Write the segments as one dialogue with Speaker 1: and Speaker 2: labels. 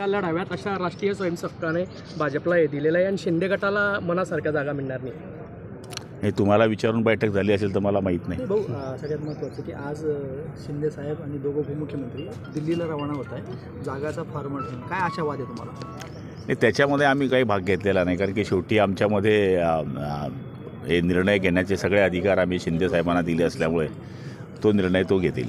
Speaker 1: लढाव्यात अशा राष्ट्रीय स्वयंसेवकाने भाजपला हे दिलेलं आहे आणि शिंदे गटाला मनासारख्या जागा मिळणार नाही.
Speaker 2: हे तुम्हाला विचारून बैठक झाली असेल तर मला माहीत नाही.
Speaker 3: भाऊ सगळ्यात महत्त्वाचं की आज शिंदे साहेब आणि दोघं उपमुख्यमंत्री दिल्लीला रवाना होत आहे. जागाचा फॉर्मॅट काय आशावाद आहे तुम्हाला?
Speaker 2: नाही, त्याच्यामध्ये आम्ही काही भाग घेतलेला नाही, कारण की शेवटी आमच्यामध्ये हे निर्णय घेण्याचे सगळे अधिकार आम्ही शिंदे साहेबांना दिले असल्यामुळे तो निर्णय तो घेतील.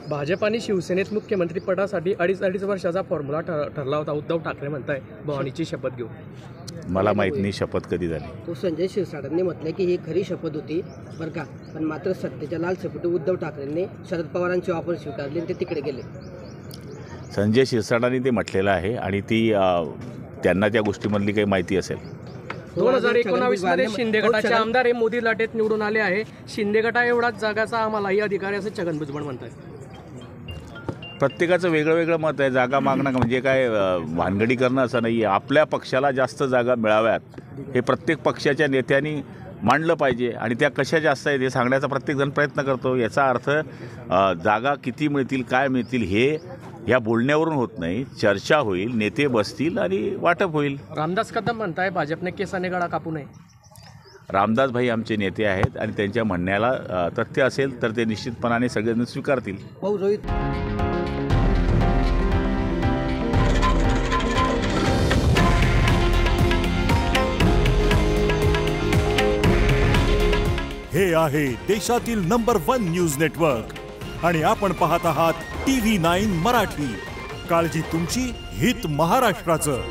Speaker 1: भाजप आणि शिवसेनेत मुख्यमंत्रीपदासाठी 2.5 वर्षाचा फॉर्म्युला ठरला होता. उद्धव ठाकरे म्हणताय भवानीची शपथ घेऊ.
Speaker 2: मला माहीत नाही शपथ कधी झाली.
Speaker 4: तो संजय शिरसाटांनी म्हटलं की ही खरी शपथ होती बरं का, पण मात्र सत्तेच्या लालसेपोटी उद्धव ठाकरेंनी शरद पवारांची ऑफर स्वीकारली आणि ते तिकडे गेले.
Speaker 2: संजय शिरसाटांनी ते म्हटलेलं आहे आणि ती त्यांना त्या गोष्टीमधली काही माहिती असेल.
Speaker 1: 2019 मध्ये शिंदे गटाचे आमदार हे मोदी लाटेत निवडून आले आहे. शिंदे गटा एवढाच जागाचा आम्हालाही अधिकार आहे असं छगन भुजबळ म्हणतात.
Speaker 2: प्रत्येकाचं वेगळं वेगळं मत आहे. जागा मागणं म्हणजे काय भानगडी करणं असं नाही आहे. आपल्या पक्षाला जास्त जागा मिळाव्यात हे प्रत्येक पक्षाच्या नेत्यांनी मांडलं पाहिजे आणि त्या कशा जास्त आहेत हे सांगण्याचा प्रत्येकजण प्रयत्न करतो. याचा अर्थ जागा किती मिळतील काय मिळतील हे ह्या बोलण्यावरून होत नाही. चर्चा होईल, नेते बसतील आणि वाटप होईल.
Speaker 1: रामदास कदम म्हणताय भाजपने केसाने गळा कापू नये.
Speaker 2: रामदास भाई आमचे नेते आहेत आणि त्यांच्या म्हणण्याला तथ्य असेल तर ते निश्चितपणाने सगळेजण स्वीकारतील.
Speaker 4: भाऊ रोहित
Speaker 5: हे आहे देशातील नंबर 1 न्यूज नेटवर्क आणि आपण पाहत आहात TV9 मराठी. काळजी तुमची, हित महाराष्ट्राचं.